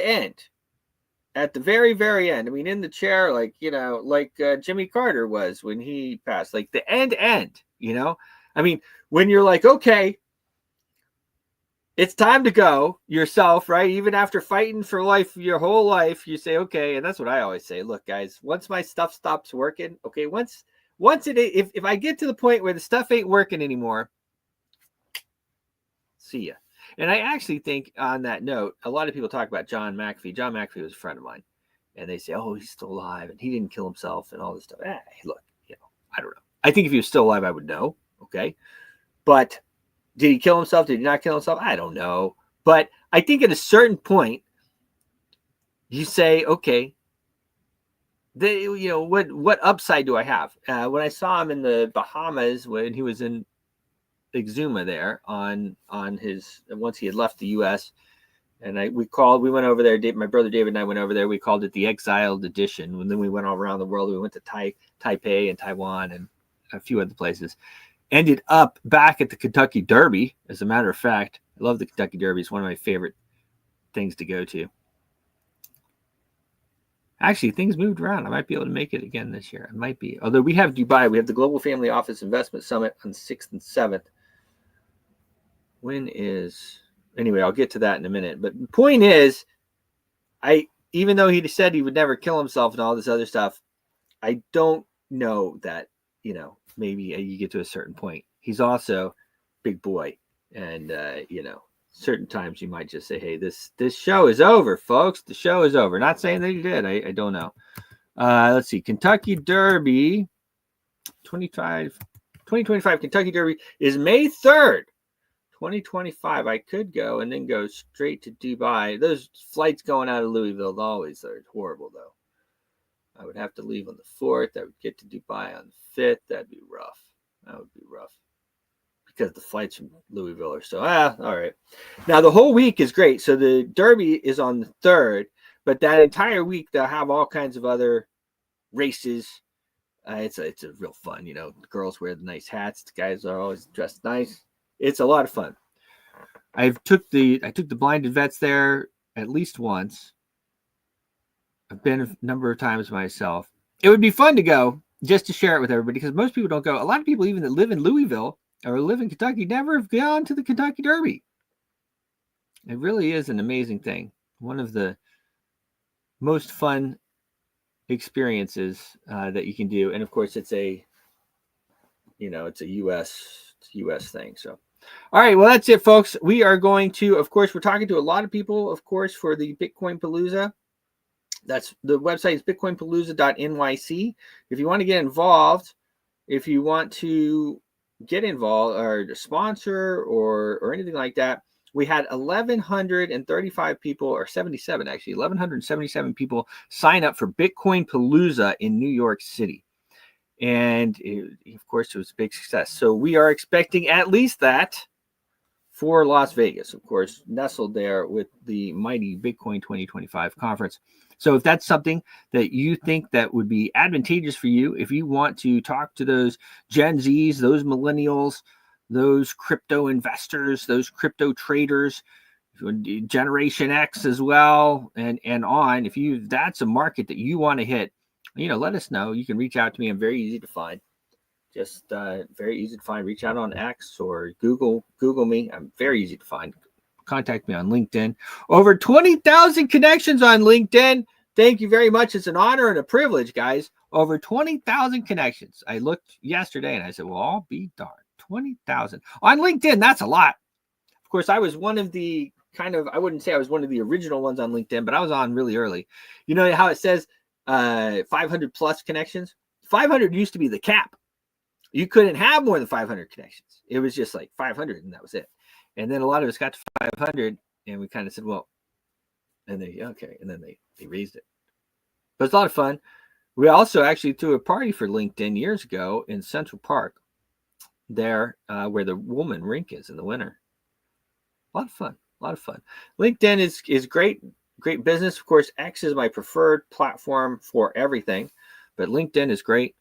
at the very, very end. I mean, in the chair, like Jimmy Carter was when he passed, like the end. I mean, when you're like, okay, it's time to go yourself, right? Even after fighting for life, your whole life, you say, okay. And that's what I always say. Look, guys, once my stuff stops working, okay, once if I get to the point where the stuff ain't working anymore, see ya. And I actually think on that note, a lot of people talk about John McAfee. John McAfee was a friend of mine. And they say, oh, he's still alive and he didn't kill himself and all this stuff. Look, I don't know. I think if he was still alive, I would know. Okay. But did he kill himself? Did he not kill himself? I don't know. But I think at a certain point, you say, okay, what upside do I have? When I saw him in the Bahamas when he was in Exuma there on his, once he had left the U.S., and we went over there. My brother David and I went over there. We called it the Exiled Edition. And then we went all around the world. We went to Taipei and Taiwan and a few other places. Ended up back at the Kentucky Derby. As a matter of fact, I love the Kentucky Derby. It's one of my favorite things to go to. Actually, things moved around. I might be able to make it again this year. I might be. Although we have Dubai. We have the Global Family Office Investment Summit on 6th and 7th. Anyway, I'll get to that in a minute. But the point is, even though he said he would never kill himself and all this other stuff, I don't know that, maybe you get to a certain point. He's also big boy. And, certain times you might just say, hey, this show is over, folks. The show is over. Not saying that he did. I don't know. Let's see. Kentucky Derby 2025 Kentucky Derby is May 3rd, 2025. I could go and then go straight to Dubai. Those flights going out of Louisville always are horrible, though. I would have to leave on the 4th. I would get to Dubai on the 5th. That'd be rough. That would be rough. Because the flights from Louisville are so, all right. Now, the whole week is great. So the Derby is on the 3rd, but that entire week, they'll have all kinds of other races. It's a real fun, The girls wear the nice hats. The guys are always dressed nice. It's a lot of fun. I took the blinded vets there at least once. I've been a number of times myself. It would be fun to go just to share it with everybody because most people don't go. A lot of people, even that live in Louisville or live in Kentucky, never have gone to the Kentucky Derby. It really is an amazing thing. One of the most fun experiences that you can do. And of course, it's a U.S. thing. So, all right, well, that's it, folks. We are going to, of course, we're talking to a lot of people, of course, for the Bitcoin Palooza. That's the website is bitcoinpalooza.nyc. If you want to get involved, if you want to get involved or sponsor or anything like that, we had 1,135 people, or 77 actually, 1,177 people sign up for Bitcoin Palooza in New York City. And of course, it was a big success. So we are expecting at least that for Las Vegas, of course, nestled there with the mighty Bitcoin 2025 conference. So if that's something that you think that would be advantageous for you, if you want to talk to those Gen Zs, those millennials, those crypto investors, those crypto traders, Generation X as well, and on, that's a market that you want to hit, let us know. You can reach out to me. I'm very easy to find. Just very easy to find. Reach out on X or Google me. I'm very easy to find. Contact me on LinkedIn. Over 20,000 connections on LinkedIn. Thank you very much. It's an honor and a privilege, guys. Over 20,000 connections. I looked yesterday and I said, well, I'll be darned. 20,000 on LinkedIn. That's a lot. Of course, I was one of the I wouldn't say I was one of the original ones on LinkedIn, but I was on really early. You know how it says 500 plus connections? 500 used to be the cap. You couldn't have more than 500 connections. It was just like 500 and that was it. And then a lot of us got to 500 and we kind of said, well, and then they raised it. But it's a lot of fun. We also actually threw a party for LinkedIn years ago in Central Park there where the Woolman rink is in the winter. A lot of fun. LinkedIn is great business. Of course, X is my preferred platform for everything, but LinkedIn is great.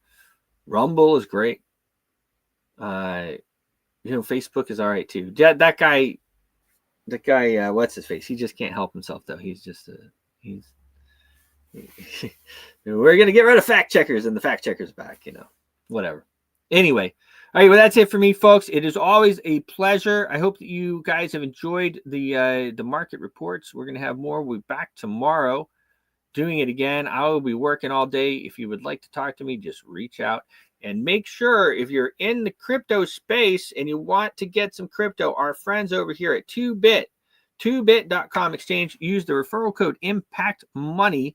Rumble is great. Facebook is all right too. That guy, what's his face? He just can't help himself though. He's just we're gonna get rid of fact checkers, and the fact checkers back. Whatever. Anyway, all right. Well, that's it for me, folks. It is always a pleasure. I hope that you guys have enjoyed the market reports. We're gonna have more. We'll be back tomorrow, doing it again. I will be working all day. If you would like to talk to me, just reach out. And make sure if you're in the crypto space and you want to get some crypto, our friends over here at 2bit.com exchange, use the referral code Impact Money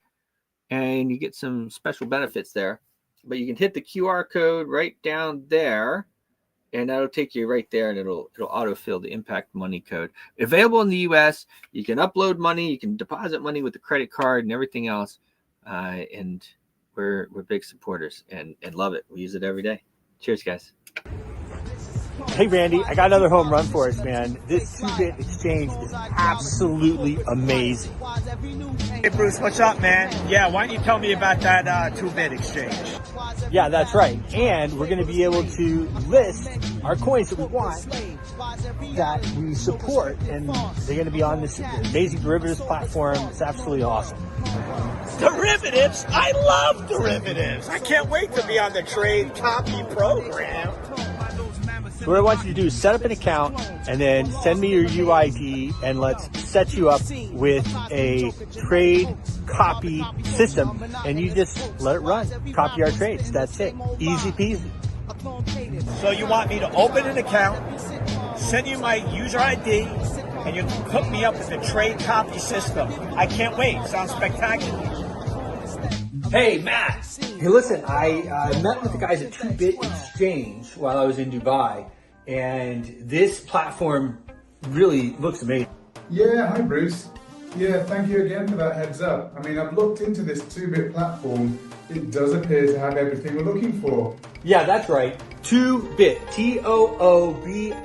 and you get some special benefits there. But you can hit the QR code right down there and that'll take you right there and it'll autofill the Impact Money code. Available in the US, you can upload money, you can deposit money with the credit card and everything else. And we're big supporters and love it. We use it every day. Cheers, guys. Hey, Randy, I got another home run for us, man. This 2-bit exchange is absolutely amazing. Hey, Bruce, what's up, man? Yeah, why don't you tell me about that 2-bit exchange? Yeah, that's right. And we're going to be able to list our coins that we want, that we support, and they're going to be on this amazing derivatives platform. It's absolutely awesome. Derivatives? I love derivatives. I can't wait to be on the trade copy program. So what I want you to do is set up an account and then send me your UID, and let's set you up with a trade copy system, and you just let it run. Copy our trades. That's it. Easy peasy. So you want me to open an account, send you my user ID, and you hook me up with the trade copy system. I can't wait. Sounds spectacular. Hey, Matt. Hey, listen, I met with the guys at 2-Bit Exchange while I was in Dubai, and this platform really looks amazing. Yeah, hi Bruce. Yeah, thank you again for that heads up. I mean, I've looked into this 2-Bit platform. It does appear to have everything we're looking for. Yeah, that's right. 2-Bit, T-O-O-B-I-T.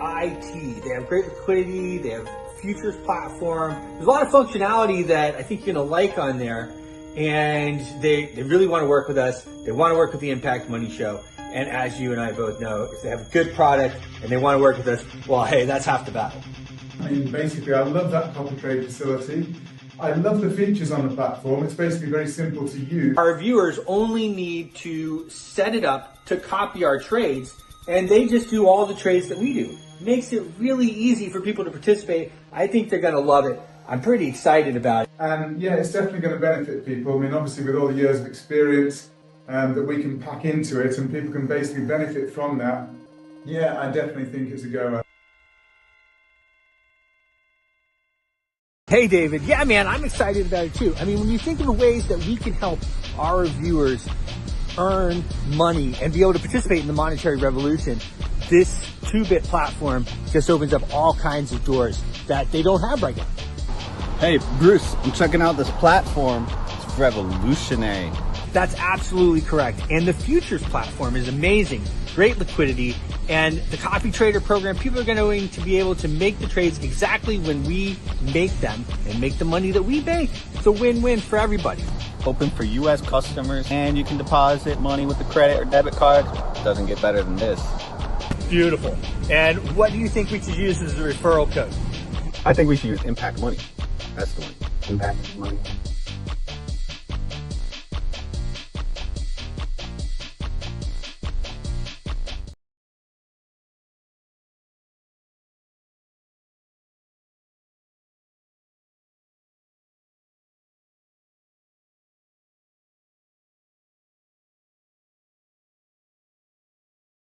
They have great liquidity. They have futures platform. There's a lot of functionality that I think you're going to like on there. And they really want to work with us. They want to work with the Impact Money Show. And as you and I both know, if they have a good product and they want to work with us, well, hey, that's half the battle. I mean, basically, I love that copy trade facility. I love the features on the platform. It's basically very simple to use. Our viewers only need to set it up to copy our trades, and they just do all the trades that we do. Makes it really easy for people to participate. I think they're going to love it. I'm pretty excited about it. And yeah, it's definitely going to benefit people. I mean, obviously with all the years of experience that we can pack into it, and people can basically benefit from that. Yeah, I definitely think it's a goer. Hey, David. Yeah, man, I'm excited about it too. I mean, when you think of the ways that we can help our viewers earn money and be able to participate in the monetary revolution, this 2-Bit platform just opens up all kinds of doors that they don't have right now. Hey, Bruce, I'm checking out this platform. It's revolutionary. That's absolutely correct. And the futures platform is amazing. Great liquidity. And the copy trader program, people are going to be able to make the trades exactly when we make them and make the money that we make. It's a win-win for everybody. Open for U.S. customers, and you can deposit money with a credit or debit card. Doesn't get better than this. Beautiful. And what do you think we should use as a referral code? I think we should use Impact Money. That's the one. Impact Money.